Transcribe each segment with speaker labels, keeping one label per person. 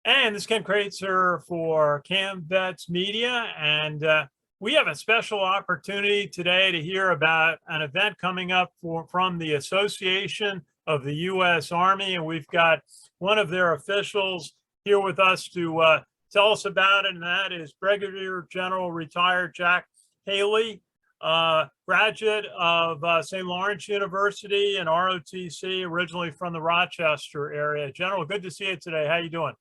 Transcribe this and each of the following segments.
Speaker 1: And this is Ken Kraetzer for CaMMVets Media, and we have a special opportunity today to hear about an event coming up from the Association of the U.S. Army, and we've got one of their officials here with us to tell us about it, and that is Brigadier General Retired Jack Haley, graduate of St. Lawrence University and ROTC, originally from the Rochester area. General, good to see you today. How you doing?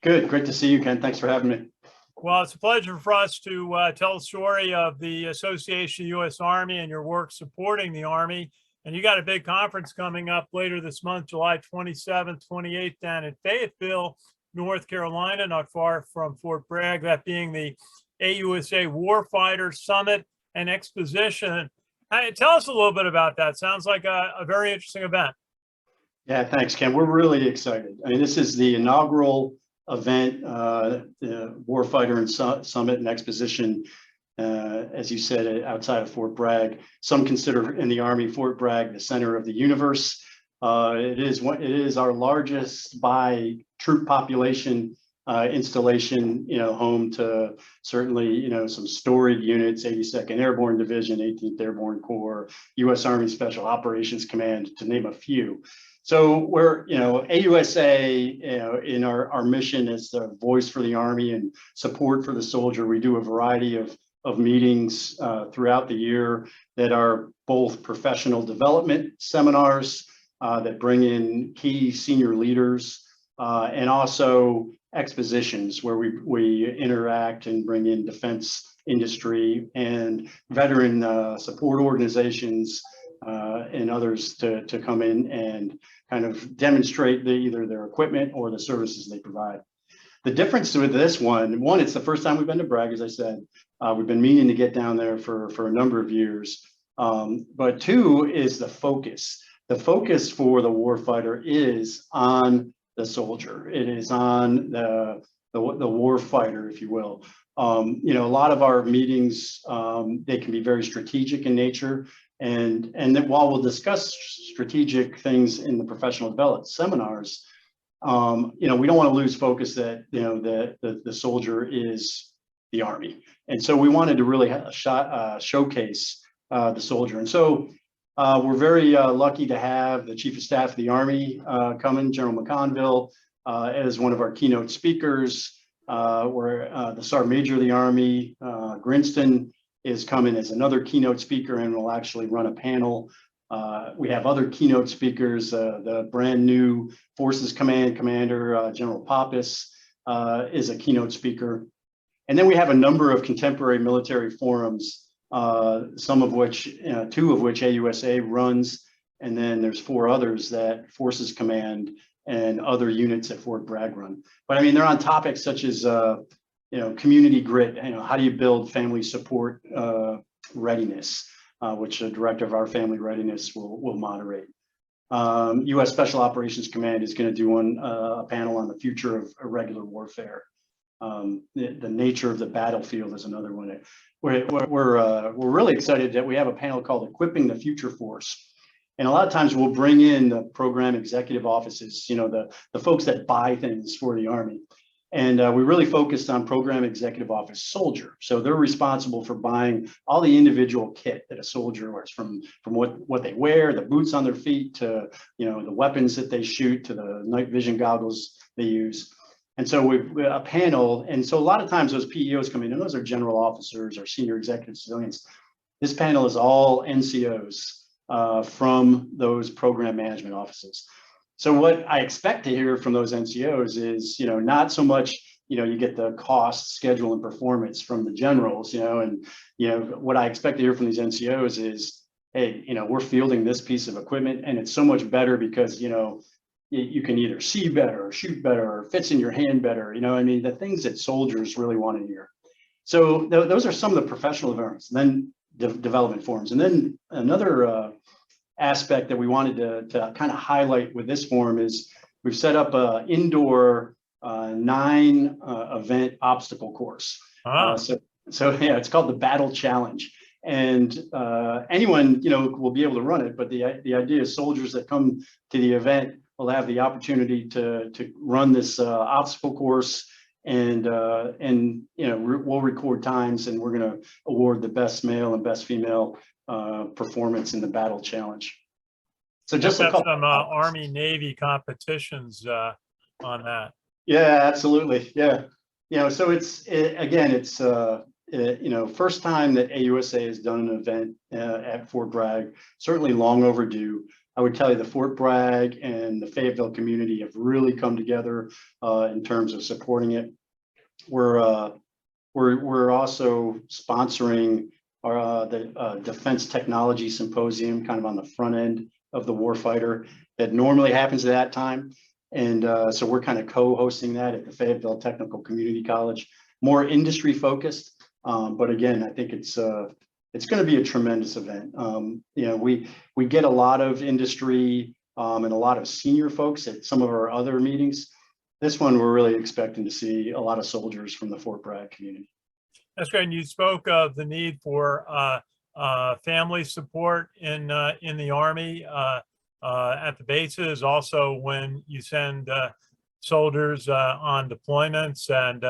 Speaker 2: Good. Great to see you, Ken. Thanks for having me.
Speaker 1: Well, it's a pleasure for us to tell the story of the Association of the U.S. Army and your work supporting the Army. And you got a big conference coming up later this month, July 27th, 28th, down in Fayetteville, North Carolina, not far from Fort Bragg, that being the AUSA Warfighter Summit and Exposition. Tell us a little bit about that. Sounds like a very interesting event.
Speaker 2: Yeah, thanks, Ken. We're really excited. I mean, this is the inaugural event, the Warfighter and Summit and Exposition, as you said, outside of Fort Bragg. Some consider in the Army Fort Bragg the center of the universe. It is our largest by troop population installation, home to certainly, some storied units, 82nd Airborne Division, 18th Airborne Corps, U.S. Army Special Operations Command, to name a few. So we're, AUSA, in our mission as the voice for the Army and support for the soldier, we do a variety of meetings throughout the year that are both professional development seminars that bring in key senior leaders and also expositions where we interact and bring in defense industry and veteran support organizations and others to come in and kind of demonstrate either their equipment or the services they provide. The difference with this one, it's the first time we've been to Bragg, as I said. We've been meaning to get down there for a number of years. But two is the focus. The focus for the warfighter is on the soldier. It is on the warfighter, if you will. A lot of our meetings, they can be very strategic in nature. And that while we'll discuss strategic things in the professional development seminars, we don't want to lose focus that, the soldier is the Army. And so we wanted to really showcase the soldier. And so we're very lucky to have the Chief of Staff of the Army coming, General McConville, as one of our keynote speakers. Where the Sergeant Major of the Army, Grinston, is coming as another keynote speaker and will actually run a panel. We have other keynote speakers, the brand new Forces Command Commander, General Poppas, is a keynote speaker. And then we have a number of contemporary military forums, some of which, two of which AUSA runs, and then there's 4 others that Forces Command and other units at Fort Bragg run. But I mean, they're on topics such as, community grit, how do you build family support readiness, which the director of our family readiness will moderate. U.S. Special Operations Command is going to do a panel on the future of irregular warfare. The nature of the battlefield is another one. We're really excited that we have a panel called Equipping the Future Force. And a lot of times we'll bring in the program executive offices, the folks that buy things for the Army. And we really focused on program executive office soldier. So they're responsible for buying all the individual kit that a soldier wears, from what they wear, the boots on their feet, to the weapons that they shoot, to the night vision goggles they use. And so we a panel, and so a lot of times those PEOs come in, and those are general officers or senior executive civilians. This panel is all NCOs from those program management offices. So what I expect to hear from those NCOs is, not so much, you get the cost, schedule, and performance from the generals, and, what I expect to hear from these NCOs is, hey, we're fielding this piece of equipment and it's so much better because, you can either see better or shoot better or fits in your hand better, the things that soldiers really want to hear. So those are some of the professional developments, and then development forums. And then another aspect that we wanted to kind of highlight with this forum is we've set up an indoor 9 event obstacle course. So yeah, it's called the Battle Challenge, and anyone will be able to run it. But the idea is soldiers that come to the event, will have the opportunity to run this obstacle course, and we'll record times, and we're going to award the best male and best female performance in the battle challenge. So just a couple
Speaker 1: some Army Navy competitions on that.
Speaker 2: Yeah, absolutely. Yeah. So it's first time that AUSA has done an event at Fort Bragg, certainly long overdue. I would tell you the Fort Bragg and the Fayetteville community have really come together in terms of supporting it. We're also sponsoring the Defense Technology Symposium, kind of on the front end of the Warfighter, that normally happens at that time. And so we're kind of co-hosting that at the Fayetteville Technical Community College, more industry focused. But again, I think it's going to be a tremendous event. We get a lot of industry and a lot of senior folks at some of our other meetings. This one, we're really expecting to see a lot of soldiers from the Fort Bragg community.
Speaker 1: That's great. And you spoke of the need for family support in the Army at the bases, also when you send soldiers on deployments and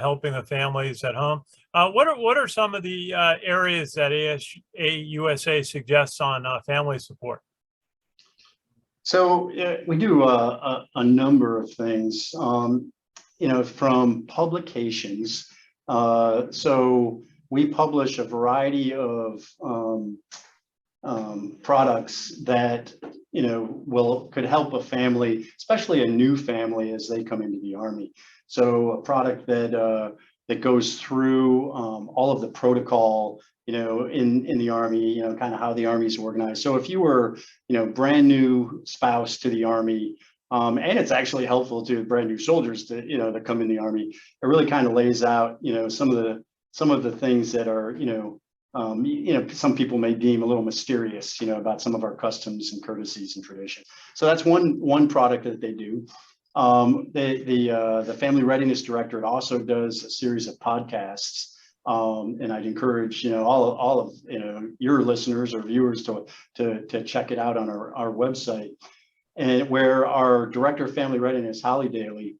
Speaker 1: helping the families at home. What are some of the areas that AUSA suggests on family support?
Speaker 2: So we do a number of things, from publications. So we publish a variety of products that could help a family, especially a new family, as they come into the Army. So a product that goes through all of the protocol, in the Army, kind of how the Army is organized. So if you were, brand new spouse to the Army, and it's actually helpful to brand new soldiers to come in the Army, it really kind of lays out, some of the things that are, some people may deem a little mysterious, about some of our customs and courtesies and tradition. So that's one product that they do. The Family Readiness Directorate also does a series of podcasts, and I'd encourage all of your listeners or viewers to check it out on our website. And where our Director of Family Readiness, Holly Daly,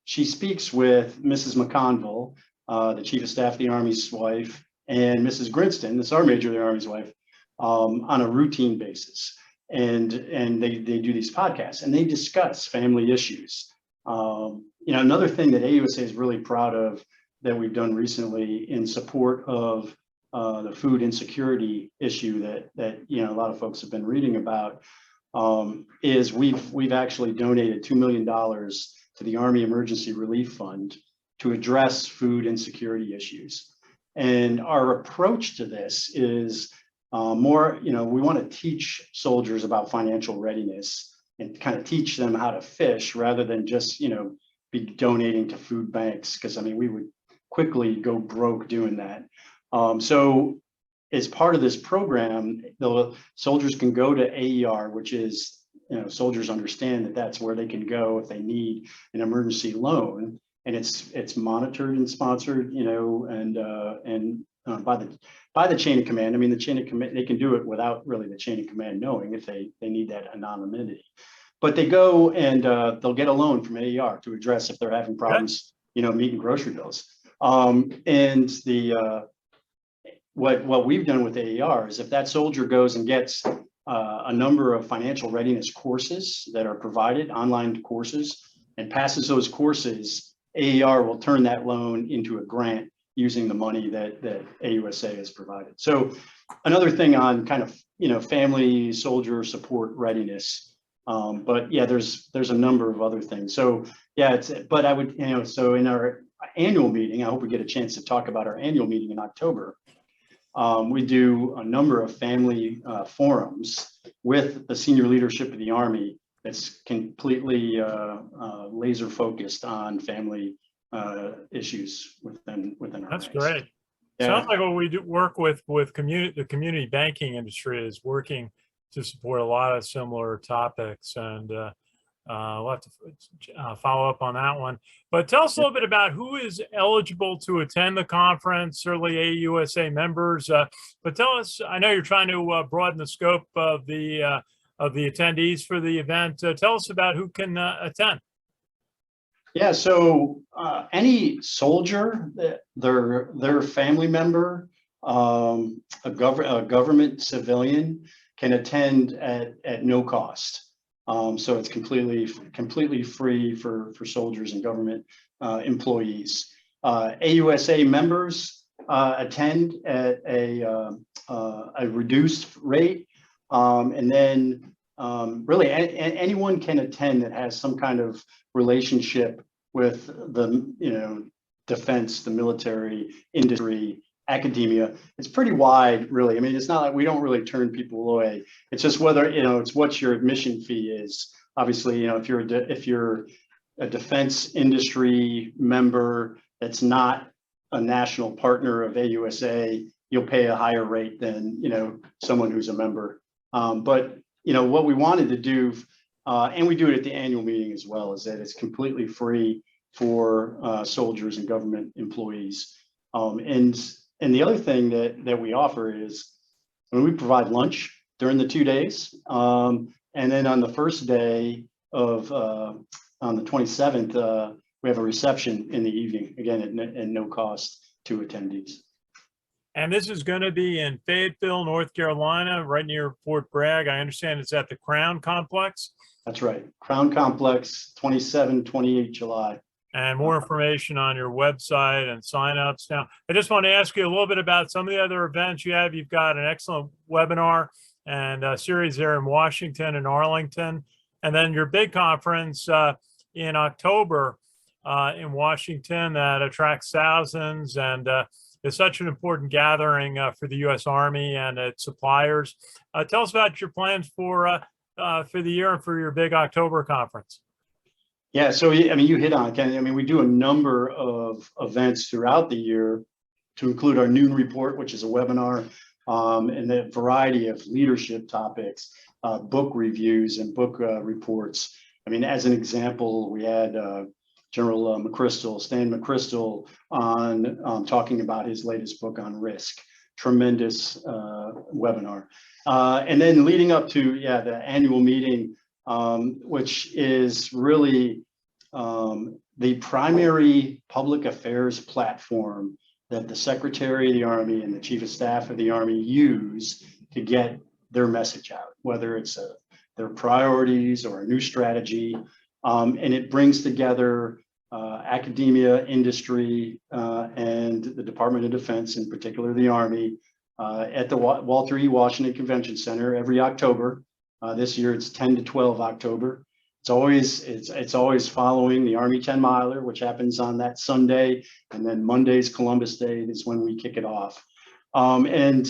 Speaker 2: she speaks with Mrs. McConville, the Chief of Staff of the Army's wife, and Mrs. Grinston, the Sergeant Major of the Army's wife, on a routine basis. And they do these podcasts, and they discuss family issues. Another thing that AUSA is really proud of that we've done recently in support of the food insecurity issue that a lot of folks have been reading about, is we've actually donated $2 million to the Army Emergency Relief Fund to address food insecurity issues. And our approach to this is more, we want to teach soldiers about financial readiness and kind of teach them how to fish rather than just, be donating to food banks, because we would quickly go broke doing that. So as part of this program, the soldiers can go to AER, which is, soldiers understand that that's where they can go if they need an emergency loan, and it's monitored and sponsored, by the chain of command. The chain of command, they can do it without really the chain of command knowing if they need that anonymity. But they go and they'll get a loan from AER to address if they're having problems, meeting grocery bills. And what we've done with AER is if that soldier goes and gets a number of financial readiness courses that are provided, online courses, and passes those courses, AER will turn that loan into a grant using the money that AUSA has provided. So another thing on kind of, family soldier support readiness. But yeah, there's a number of other things. So yeah, but I would, so in our annual meeting, I hope we get a chance to talk about our annual meeting in October. We do a number of family forums with the senior leadership of the Army that's completely laser focused on family issues within our
Speaker 1: That's
Speaker 2: ranks.
Speaker 1: great. Yeah. Sounds like what we do work with the community banking industry is working to support a lot of similar topics, and we'll have to follow up on that one. But tell us a little bit about who is eligible to attend the conference, certainly AUSA members. But tell us, I know you're trying to broaden the scope of the of the attendees for the event. Tell us about who can attend.
Speaker 2: Yeah, so any soldier, their family member, a government civilian can attend at no cost. So it's completely free for soldiers and government employees. AUSA members attend at a reduced rate, and then really anyone can attend that has some kind of relationship with the defense, the military, industry, academia. It's pretty wide, really. I mean, it's not like we don't really turn people away. It's just whether it's what your admission fee is. Obviously, if you're a defense industry member that's not a national partner of AUSA, you'll pay a higher rate than someone who's a member. But what we wanted to do, and we do it at the annual meeting as well, is that it's completely free for soldiers and government employees. And the other thing that we offer is when we provide lunch during the 2 days, and then on the first day of on the 27th, we have a reception in the evening, again at no cost to attendees.
Speaker 1: And this is going to be in Fayetteville, North Carolina, right near Fort Bragg. I understand it's at the Crown Complex.
Speaker 2: That's right. Crown Complex, 27, 28 July.
Speaker 1: And more information on your website and signups. Now, I just want to ask you a little bit about some of the other events you have. You've got an excellent webinar and a series there in Washington and Arlington. And then your big conference in October in Washington that attracts thousands and is such an important gathering for the U.S. Army and its suppliers. Tell us about your plans for the year and for your big October conference.
Speaker 2: Yeah, so I mean, you hit on it, Ken. I mean, we do a number of events throughout the year to include our noon report, which is a webinar, and a variety of leadership topics, book reviews and book reports. I mean, as an example, we had General Stan McChrystal on talking about his latest book on risk. Tremendous webinar. And then leading up to the annual meeting, which is really the primary public affairs platform that the Secretary of the Army and the Chief of Staff of the Army use to get their message out, whether it's their priorities or a new strategy. And it brings together academia, industry, and the Department of Defense, in particular the Army, at the Walter E. Washington Convention Center every October. This year it's 10 to 12 October. It's always following the Army 10 miler, which happens on that Sunday, and then Monday's Columbus Day is when we kick it off. And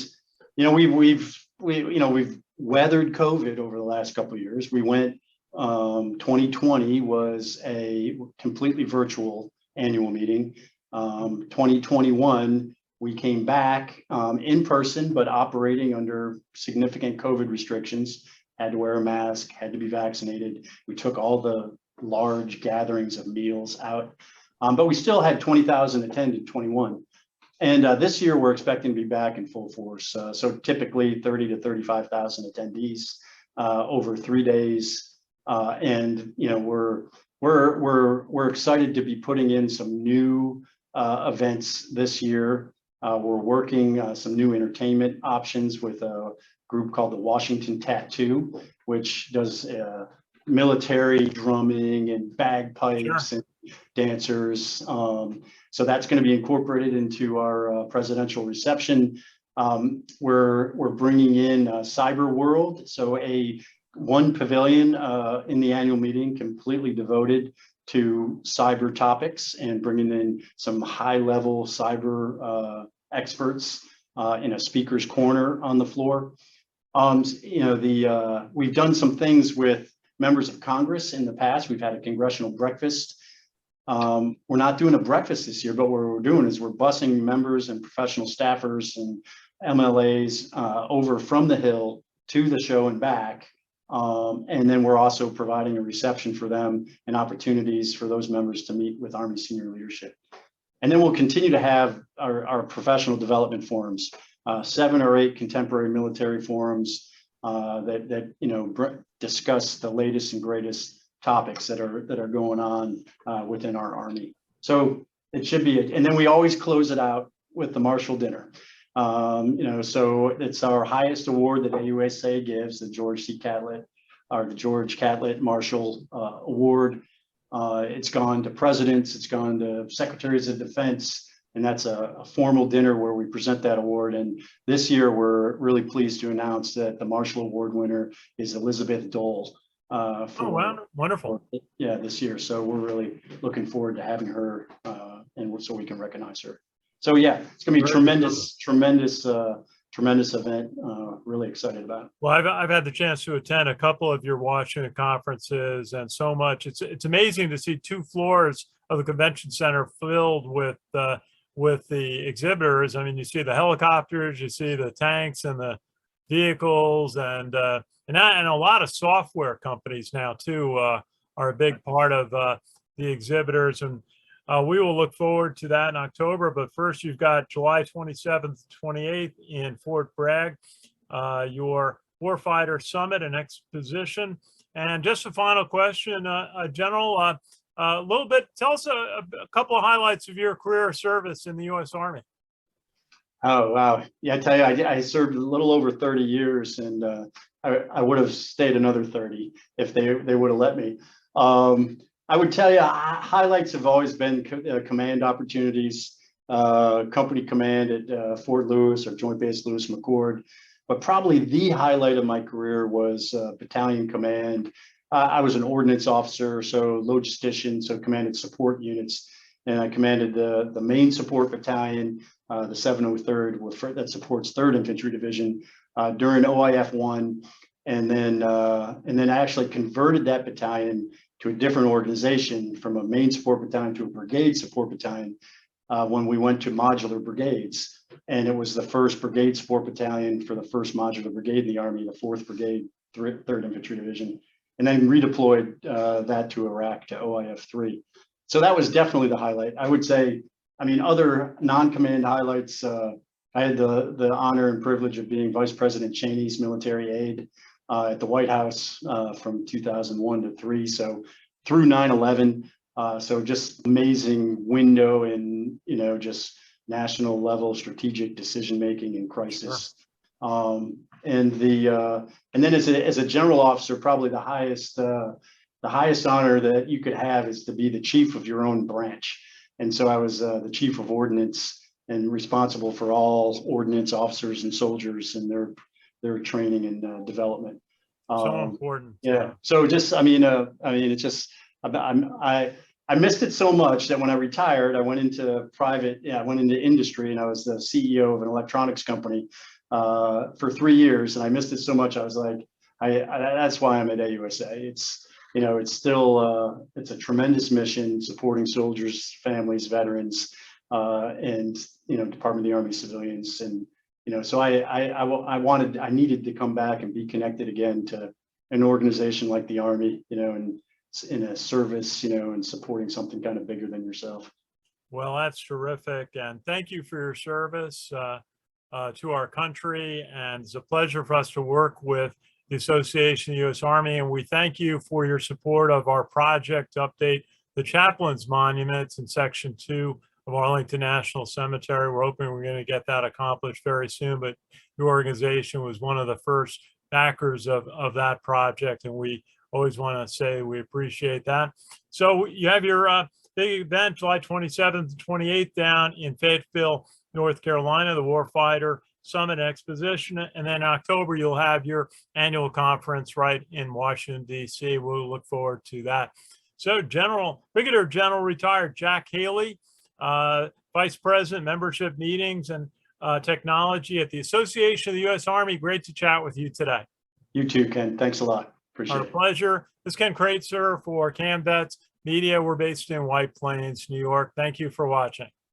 Speaker 2: we've weathered COVID over the last couple of years. We went 2020 was a completely virtual annual meeting. 2021 we came back in person, but operating under significant COVID restrictions. Had to wear a mask, had to be vaccinated. We took all the large gatherings of meals out, but we still had 20,000 attend in 21. And this year we're expecting to be back in full force. So typically 30 to 35,000 attendees over 3 days. And we're excited to be putting in some new events this year. We're working some new entertainment options with a group called the Washington Tattoo, which does military drumming and bagpipes and dancers. So that's going to be incorporated into our presidential reception. We're bringing in Cyber World, so one pavilion in the annual meeting completely devoted to cyber topics and bringing in some high-level cyber experts in a speaker's corner on the floor. We've done some things with members of Congress in the past. We've had a congressional breakfast. We're not doing a breakfast this year, but what we're doing is we're busing members and professional staffers and MLAs over from the Hill to the show and back. And then we're also providing a reception for them and opportunities for those members to meet with Army senior leadership. And then we'll continue to have our professional development forums, 7 or 8 contemporary military forums, that discuss the latest and greatest topics that are going on within our Army. So it should be, and then we always close it out with the Marshall Dinner. So it's our highest award that AUSA gives, the George Catlett Marshall Award. It's gone to presidents, it's gone to secretaries of defense, and that's a formal dinner where we present that award. And this year, we're really pleased to announce that the Marshall Award winner is Elizabeth Dole.
Speaker 1: Oh, wow. Wonderful.
Speaker 2: This year. So we're really looking forward to having her, and so we can recognize her. So yeah, it's going to be tremendous event. Really excited about it.
Speaker 1: Well, I've had the chance to attend a couple of your Washington conferences, and so much. It's amazing to see 2 floors of the convention center filled with the exhibitors. I mean, you see the helicopters, you see the tanks and the vehicles, and a lot of software companies now too are a big part of the exhibitors, and we will look forward to that in October. But first, you've got July 27th, 28th in Fort Bragg, your Warfighter Summit and Exposition. And just a final question, General, a little bit, tell us a couple of highlights of your career service in the U.S. Army.
Speaker 2: Oh, wow. Yeah, I tell you, I served a little over 30 years, and I would have stayed another 30 if they would have let me. I would tell you, highlights have always been command opportunities, company command at Fort Lewis or Joint Base Lewis McChord. But probably the highlight of my career was battalion command. I was an ordnance officer, so logistician, so commanded support units. And I commanded the main support battalion, the 703rd, that supports 3rd Infantry Division during OIF-1. And then I actually converted that battalion to a different organization, from a main support battalion to a brigade support battalion when we went to modular brigades. And it was the first brigade support battalion for the first modular brigade in the Army, the 4th Brigade, 3rd Infantry Division, and then redeployed that to Iraq, to OIF-3. So that was definitely the highlight. I would say, I mean, other non-command highlights, I had the honor and privilege of being Vice President Cheney's military aide at the White House from 2001 to 3, so through 9/11. So just amazing window in, just national level strategic decision making in crisis. Sure. And then as a general officer, probably the highest honor that you could have is to be the chief of your own branch. And so I was the chief of ordnance and responsible for all ordnance officers and soldiers and their training and development.
Speaker 1: So important.
Speaker 2: Yeah. So just, it's just, I missed it so much that when I retired, I went into industry, and I was the CEO of an electronics company for 3 years. And I missed it so much. I was like, that's why I'm at AUSA. It's still, it's a tremendous mission supporting soldiers, families, veterans, and, Department of the Army civilians. And, so I needed to come back and be connected again to an organization like the Army, and in a service, and supporting something kind of bigger than yourself.
Speaker 1: Well, that's terrific. And thank you for your service to our country. And it's a pleasure for us to work with the Association of the U.S. Army. And we thank you for your support of our project to update the chaplain's monuments in Section 2 of Arlington National Cemetery. We're hoping we're going to get that accomplished very soon, but your organization was one of the first backers of that project, and we always want to say we appreciate that. So you have your big event July 27th and 28th down in Fayetteville, North Carolina, the Warfighter Summit Exposition, and then in October you'll have your annual conference right in Washington, D.C. We'll look forward to that. So Brigadier General retired Jack Haley, Vice President, Membership Meetings and Technology at the Association of the U.S. Army. Great to chat with you today.
Speaker 2: You too, Ken. Thanks a lot. Appreciate it.
Speaker 1: Our pleasure. This is Ken Kraetzer for CaMMVets Media. We're based in White Plains, New York. Thank you for watching.